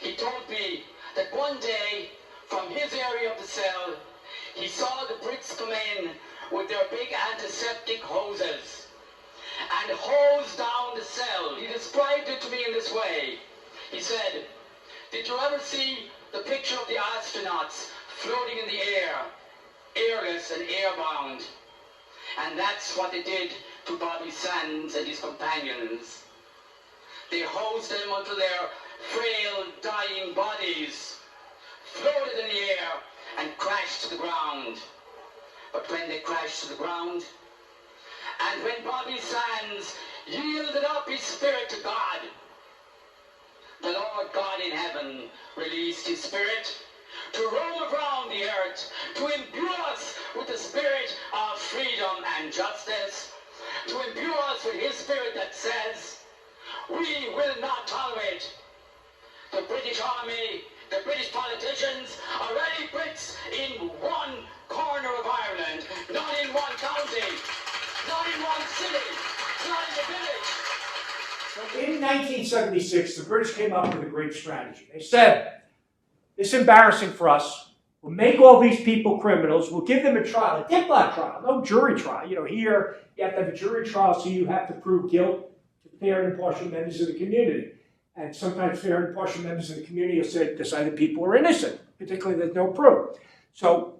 He told me that one day, from his area of the cell, he saw the Brits come in with their big antiseptic hoses and hose down the cell. He described it to me in this way. He said, "Did you ever see the picture of the astronauts floating in the air, airless and airbound?" And that's what they did to Bobby Sands and his companions. They hosed them until their frail, dying bodies floated in the air and crashed to the ground. But when they crashed to the ground, and when Bobby Sands yielded up his spirit to God, the Lord God in heaven released his spirit to roam around the earth, to imbue us with the spirit of freedom and justice, to imbue us with his spirit that says, we will not tolerate the British Army, the British politicians, or any Brits in one corner of Ireland, not in one county, not in one city, not in the village. So in 1976, the British came up with a great strategy. They said, "It's embarrassing for us. We'll make all these people criminals. We'll give them a trial, a diplomat trial, no jury trial. You know, here you have to have a jury trial, so you have to prove guilt to fair and impartial members of the community. And sometimes fair and impartial members of the community will say, decide that people are innocent, particularly there's no proof." So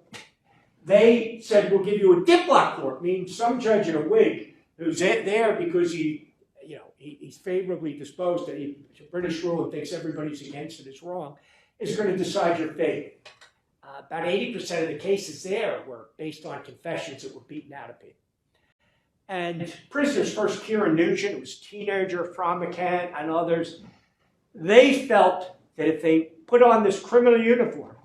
they said, "We'll give you a diplomat court," meaning some judge in a wig who's there because he's favorably disposed to British rule and thinks everybody's against it is wrong, is going to decide your fate. About 80% of the cases there were based on confessions that were beaten out of people. And prisoners, first Kieran Nugent, who was a teenager, Fran McCann, and others, they felt that if they put on this criminal uniform,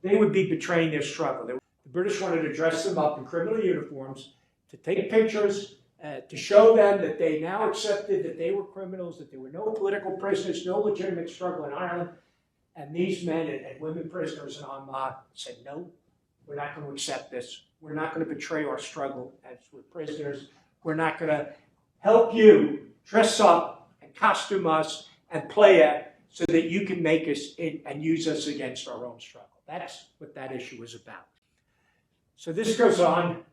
they would be betraying their struggle. The British wanted to dress them up in criminal uniforms, to take pictures, to show them that they now accepted that they were criminals, that there were no political prisoners, no legitimate struggle in Ireland. And these men and women prisoners in Armagh said, "No, we're not going to accept this. We're not going to betray our struggle as we're prisoners. We're not going to help you dress up and costume us and play it so that you can make us and use us against our own struggle." That's what that issue was about. So this goes on.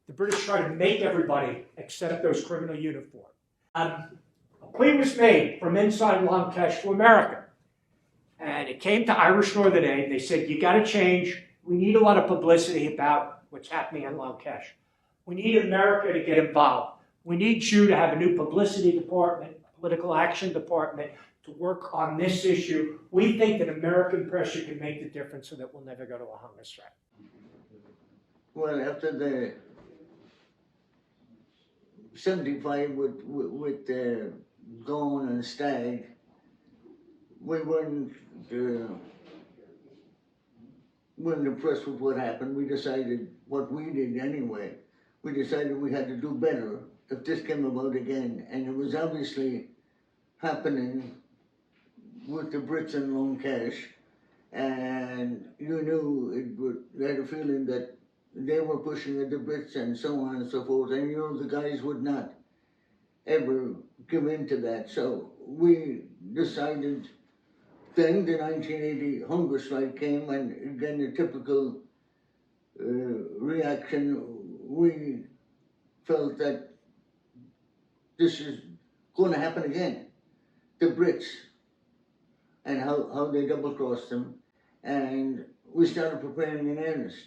The British try to make everybody accept those criminal uniforms. A plea was made from inside Long Kesh to America. And it came to Irish Northern Aid. They said, "You got to change. We need a lot of publicity about what's happening in Long Kesh. We need America to get involved. We need you to have a new publicity department, political action department, to work on this issue. We think that American pressure can make the difference so that we'll never go to a hunger strike." Well, after the 75 with Gone and Stag, we weren't impressed with what happened. We decided what we did anyway. We decided we had to do better if this came about again. And it was obviously happening with the Brits in Long Kesh. And you knew, you had a feeling that they were pushing at the Brits and so on and so forth. And you know the guys would not ever give in to that. So we decided. Then the 1980 hunger strike came, and again the typical reaction. We felt that this is going to happen again. The Brits, and how they double-crossed them, and we started preparing in earnest.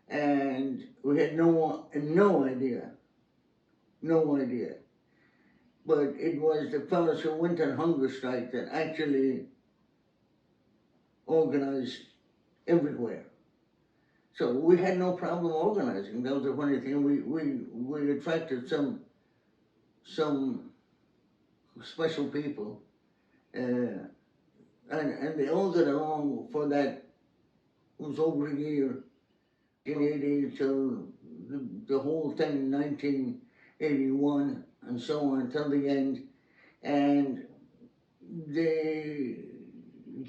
And we had no idea. But it was the fellows who went on hunger strike that actually organized everywhere. So we had no problem organizing. That was the funny thing. We attracted some special people, and they all got along for that. It was over a year, 1980 till the whole thing, 1981, and so on until the end. And they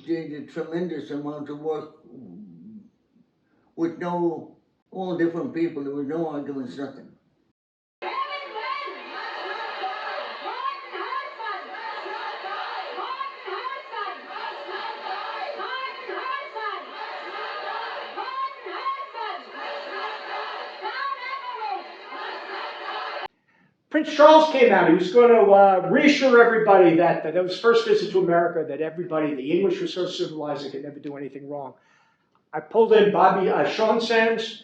did a tremendous amount of work with all different people. There was no arguments, nothing. Prince Charles came out. He was going to reassure everybody that that was his first visit to America, that everybody, the English were so civilized they could never do anything wrong. I pulled in Sean Sands.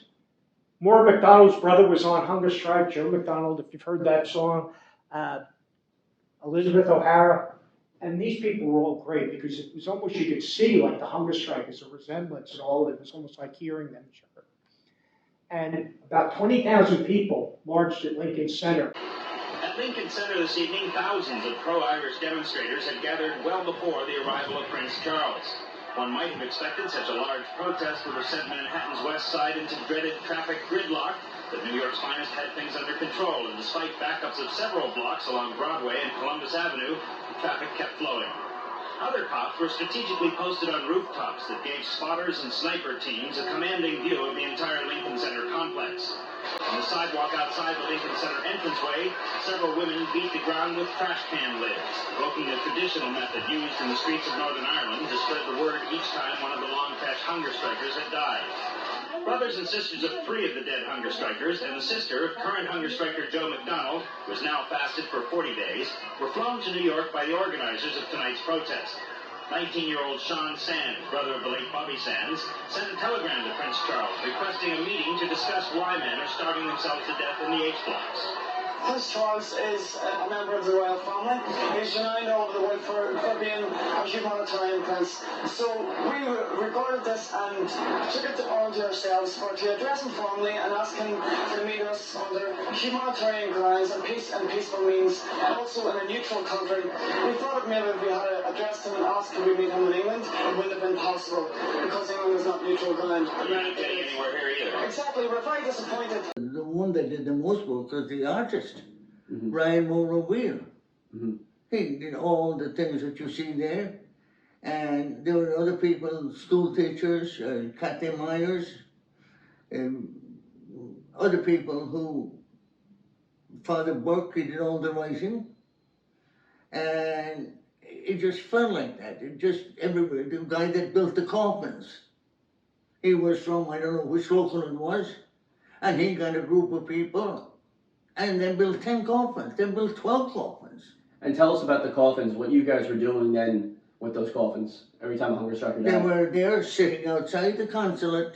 Maura McDonald's brother was on hunger strike. Joe McDonald, if you've heard that song. Elizabeth O'Hara. And these people were all great because it was almost, you could see like the hunger strike as a resemblance and all of it. It was almost like hearing them chirp. And about 20,000 people marched at Lincoln Center. At Lincoln Center this evening, thousands of pro-Irish demonstrators had gathered well before the arrival of Prince Charles. One might have expected such a large protest would have sent Manhattan's west side into dreaded traffic gridlock, but New York's finest had things under control, and despite backups of several blocks along Broadway and Columbus Avenue, traffic kept flowing. Other cops were strategically posted on rooftops that gave spotters and sniper teams a commanding view of the entire Lincoln Center complex. On the sidewalk outside the Lincoln Center entranceway, several women beat the ground with trash can lids, evoking the traditional method used in the streets of Northern Ireland to spread the word each time one of the Long Kesh hunger strikers had died. Brothers and sisters of 3 of the dead hunger strikers and the sister of current hunger striker Joe McDonald, who has now fasted for 40 days, were flown to New York by the organizers of tonight's protest. 19-year-old Sean Sands, brother of the late Bobby Sands, sent a telegram to Prince Charles requesting a meeting to discuss why men are starving themselves to death in the H blocks. Prince Charles is a member of the royal family. He's renowned all over the world for being a humanitarian prince. So we regarded this and took it onto ourselves to address him formally and ask him to meet us under humanitarian grounds and peaceful means, and also in a neutral country. We thought maybe if we had addressed him and asked could we meet him in England, it wouldn't have been possible because England is not neutral ground. You're not getting anywhere here either. Exactly, we're very disappointed. The one that did the most work was the artist, Ryan Moore. He did all the things that you see there. And there were other people, school teachers, Kathy Myers, other people who, Father Burke, he did all the writing. And it just felt like that. It just, everybody, the guy that built the coffins, he was from, I don't know which local it was, and he got a group of people, and they built 10 coffins, they built 12 coffins. And tell us about the coffins, what you guys were doing then with those coffins, every time a hunger striker died. They were there sitting outside the consulate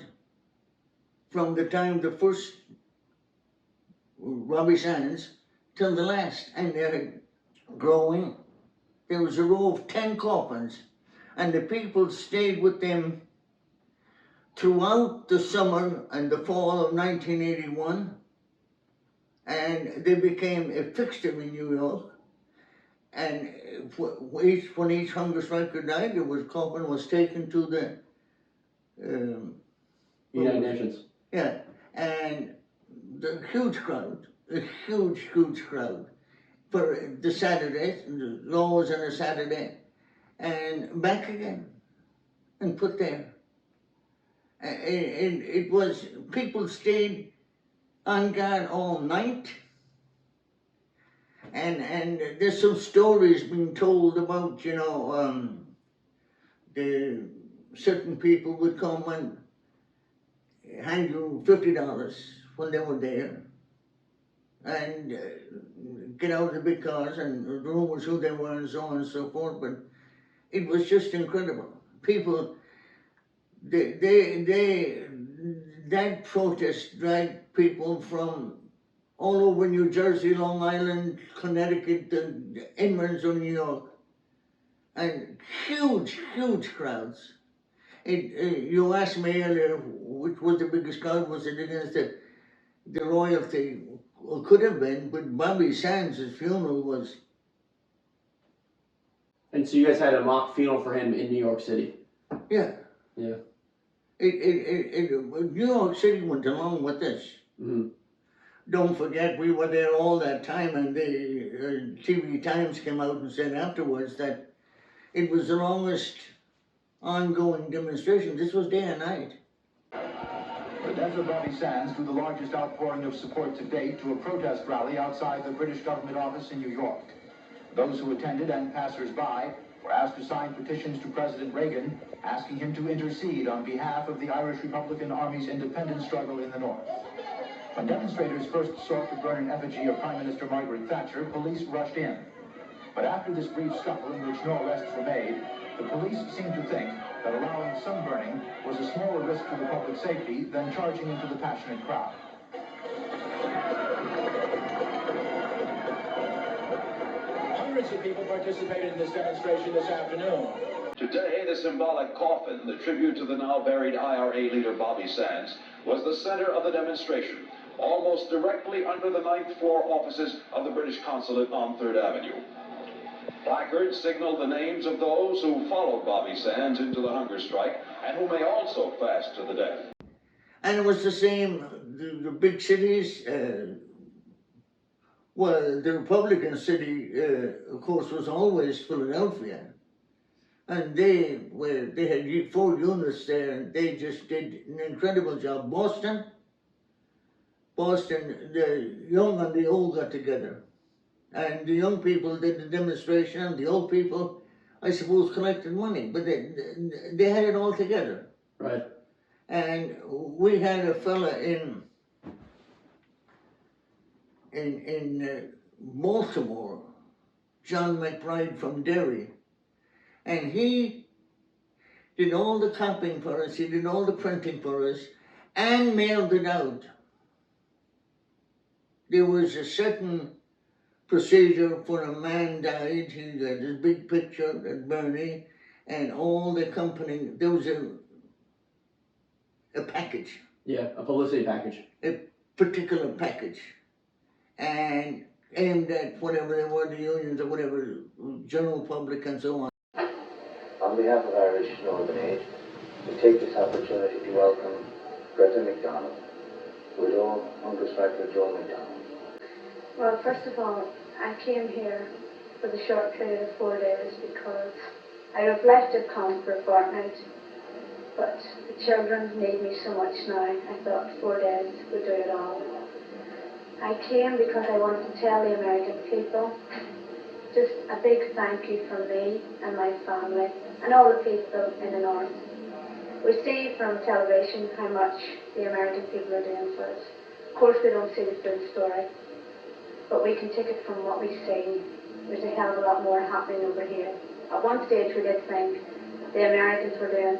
from the time the first Robbie Sands till the last, and they're growing. There was a row of 10 coffins, and the people stayed with them throughout the summer and the fall of 1981, and they became a fixture in New York. And when each hunger striker died, the coffin was taken to the United Nations. Yeah, and the huge crowd, a huge crowd for the Saturday, always on a Saturday, and back again, and put there. And it was, people stayed on guard all night. And there's some stories being told about, you know, the certain people would come and hand you $50 when they were there, and get out of the big cars, and rumors who they were and so on and so forth. But it was just incredible. People, that protest dragged people from all over New Jersey, Long Island, Connecticut, and inwards of New York, and huge crowds. You asked me earlier which was the biggest crowd. Was it against the royalty? Well, could have been, but Bobby Sands' funeral was. And so you guys had a mock funeral for him in New York City? Yeah. Yeah. New York City went along with this. Mm-hmm. Don't forget, we were there all that time, and the TV Times came out and said afterwards that it was the longest ongoing demonstration. This was day and night. The death of Bobby Sands drew the largest outpouring of support to date to a protest rally outside the British government office in New York. Those who attended and passers-by were asked to sign petitions to President Reagan, asking him to intercede on behalf of the Irish Republican Army's independence struggle in the North. When demonstrators first sought to burn an effigy of Prime Minister Margaret Thatcher, police rushed in. But after this brief scuffle in which no arrests were made, the police seemed to think that allowing some burning was a smaller risk to the public safety than charging into the passionate crowd. Hundreds of people participated in this demonstration this afternoon. Today, the symbolic coffin, the tribute to the now buried IRA leader Bobby Sands, was the center of the demonstration, almost directly under the 9th floor offices of the British Consulate on 3rd Avenue. Placards signaled the names of those who followed Bobby Sands into the hunger strike and who may also fast to the death. And it was the same, the big cities, well, the Republican city, of course, was always Philadelphia. And they had 4 units there, and they just did an incredible job. Boston, the young and the old got together. And the young people did the demonstration, and the old people, I suppose, collected money. But they had it all together. Right. And we had a fella in Baltimore, John McBride from Derry, and he did all the copying for us, he did all the printing for us, and mailed it out. There was a certain procedure for a man died, he had this big picture at Bernie, and all the company, there was a package. Yeah, a publicity package. A particular package. And aimed at whatever they were, the unions or whatever, general public and so on. On behalf of Irish Northern Aid, we take this opportunity to welcome Greta MacDonald, widow hunger striker Joe MacDonald. Well, first of all, I came here for the short period of 4 days because I reflected come for a fortnight, but the children need me so much now, I thought 4 days would do it all. I came because I wanted to tell the American people just a big thank you from me and my family and all the people in the North. We see from television how much the American people are doing for us. Of course we don't see the full story, but we can take it from what we see. There's a hell of a lot more happening over here. At one stage we did think the Americans were doing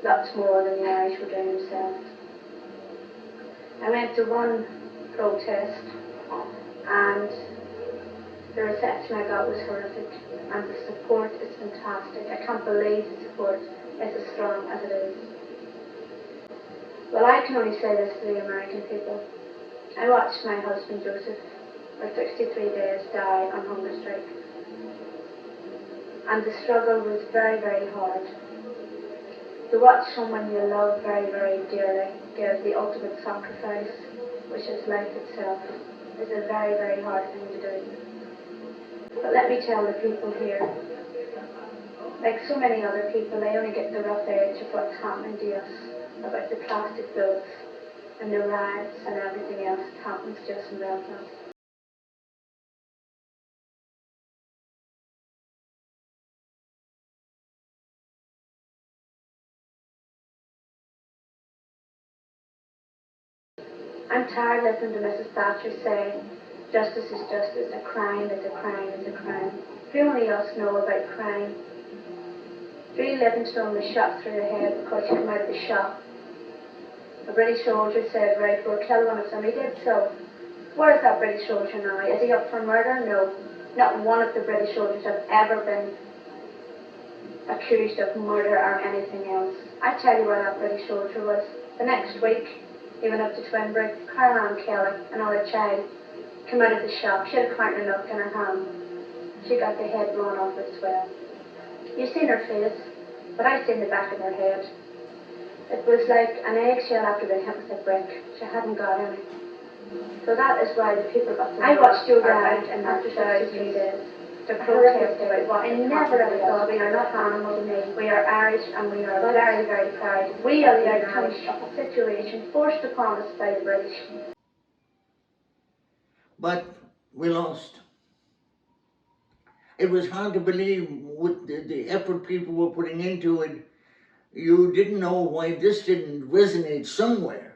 lots more than the Irish were doing themselves. I went to one protest and the reception I got was horrific and the support is fantastic. I can't believe the support is as strong as it is. Well, I can only say this to the American people. I watched my husband Joseph for 63 days die on hunger strike, and the struggle was very, very hard. To watch someone you love very, very dearly give the ultimate sacrifice, which is life itself, is a very, very hard thing to do. But let me tell the people here, like so many other people, they only get the rough edge of what's happening to us, about the plastic bullets and the riots and everything else that happens just in Belfast. I'm tired listening to Mrs. Thatcher say, justice is justice, a crime is a crime is a crime. If only us know about crime. 3 Livingstone was shot through the head because he came out of the shop. A British soldier said, right, we'll kill one of them. He did so. Where is that British soldier now? Is he up for murder? No. Not one of the British soldiers have ever been accused of murder or anything else. I tell you where that British soldier was. The next week, he went up to Twinbury. Caroline Kelly, another child, came out of the shop. She had a carton of milk in her hand. She got the head blown off as well. You've seen her face, but I've seen the back of her head. It was like an eggshell after being hit with a brick. She hadn't got any. So that is why the people got I watched Joe die in after 63 days. To protest about what I never ever thought. We are not animals. We are Irish and we are very, very proud. We are the outcome of a situation forced upon us by the British. But we lost. It was hard to believe with the effort people were putting into it. You didn't know why this didn't resonate somewhere.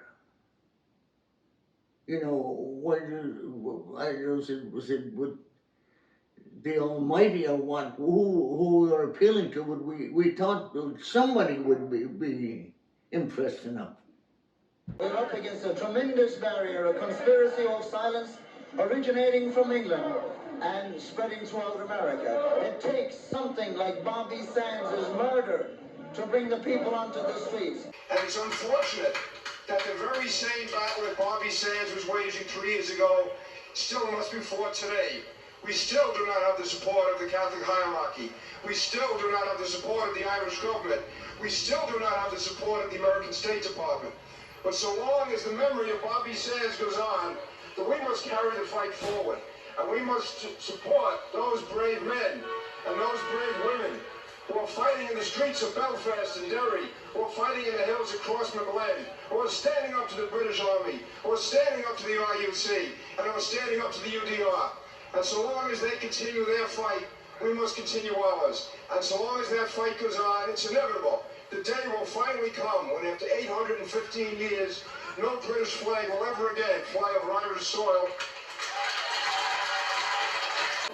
you know, I don't know, was it with the Almighty or what, who we were appealing to, we thought somebody would be impressed enough. We're up against a tremendous barrier, a conspiracy of silence originating from England and spreading throughout America. It takes something like Bobby Sands' murder to bring the people onto the streets. And it's unfortunate that the very same battle that Bobby Sands was waging 3 years ago still must be fought today. We still do not have the support of the Catholic hierarchy. We still do not have the support of the Irish government. We still do not have the support of the American State Department. But so long as the memory of Bobby Sands goes on, then we must carry the fight forward. And we must support those brave men and those brave women who are fighting in the streets of Belfast and Derry, who are fighting in the hills across Glen, who are standing up to the British Army, who are standing up to the RUC, and who are standing up to the UDR. And so long as they continue their fight, we must continue ours. And so long as that fight goes on, it's inevitable. The day will finally come when after 815 years, no British flag will ever again fly over Irish soil.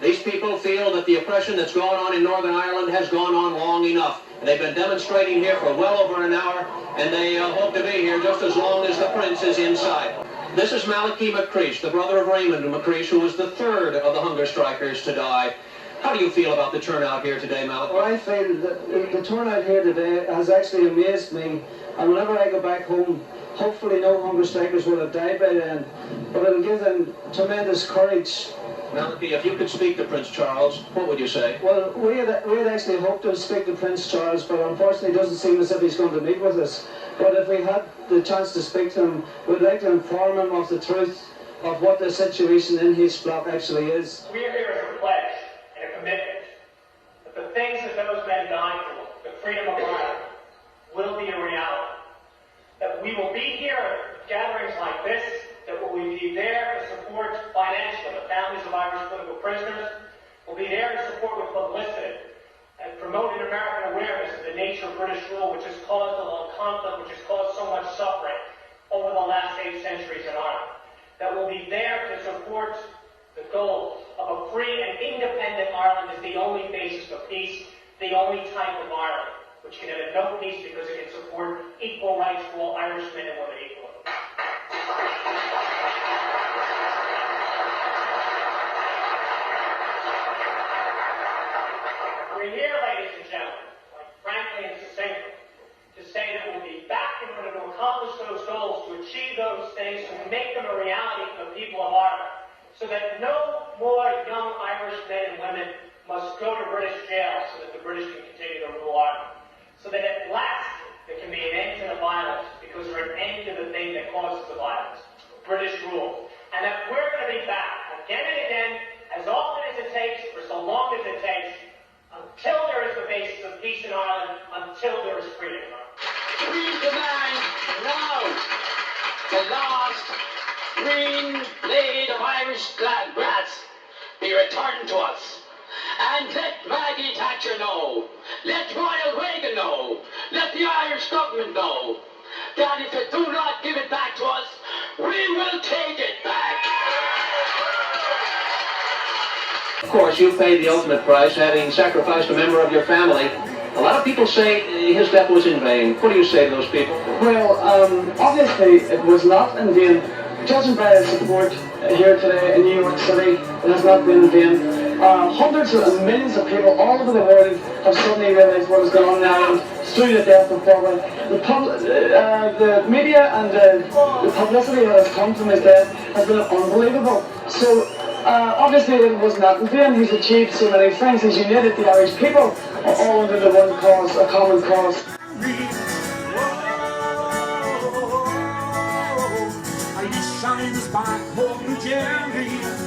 These people feel that the oppression that's going on in Northern Ireland has gone on long enough. They've been demonstrating here for well over an hour, and they hope to be here just as long as the Prince is inside. This is Malachy McCreesh, the brother of Raymond McCreesh, who was the third of the hunger strikers to die. How do you feel about the turnout here today, Malachy? Well, I feel that the turnout here today has actually amazed me, and whenever I go back home, hopefully no hunger strikers will have died by then, but it'll give them tremendous courage. Malachy, if you could speak to Prince Charles, what would you say? Well, we had actually hoped to speak to Prince Charles, but unfortunately it doesn't seem as if he's going to meet with us. But if we had the chance to speak to him, we'd like to inform him of the truth of what the situation in his block actually is. We are here as a pledge and a commitment that the things that those men died for, the freedom of Ireland, will be a reality. That we will be here at gatherings like this, that we will be there to support financially the families of Irish political prisoners, we'll be there to support with publicity and promote an American awareness of the nature of British rule, which has caused a long conflict, which has caused so much suffering over the last 8 centuries in Ireland. That we'll be there to support the goal of a free and independent Ireland is the only basis of peace, the only type of Ireland which can have no peace because it can support equal rights for all Irishmen and women equally. We're here, ladies and gentlemen, like frankly and succinctly, to say that we'll be back in order to accomplish those goals, to achieve those things, to make them a reality for the people of Ireland, so that no more young Irish men and women must go to British jail so that the British can continue to rule Ireland. So that at last there can be an end to the violence, because we're an end to the thing that causes the violence, British rule. And that we're going to be back again and again, as often as it takes, for so long as it takes, until there is the basis of peace in Ireland, until there is freedom in Ireland. We demand now the last green blade of Irish grass be returned to us. And let Maggie Thatcher know, let Ronald Reagan know, let the Irish government know that if they do not give it back to us, we will take it back. Of course, you paid the ultimate price, having sacrificed a member of your family. A lot of people say his death was in vain. What do you say to those people? Well, obviously it was not in vain. Judging by the support here today in New York City, it has not been in vain. Hundreds of millions of people all over the world have suddenly realised what is going on in Ireland through the death of Farley. The media and the publicity that has come from his death has been unbelievable. So obviously it was not in vain. He's achieved so many things. He's united the Irish people all under the one cause, a common cause. Are you shining the spark home, Jerry?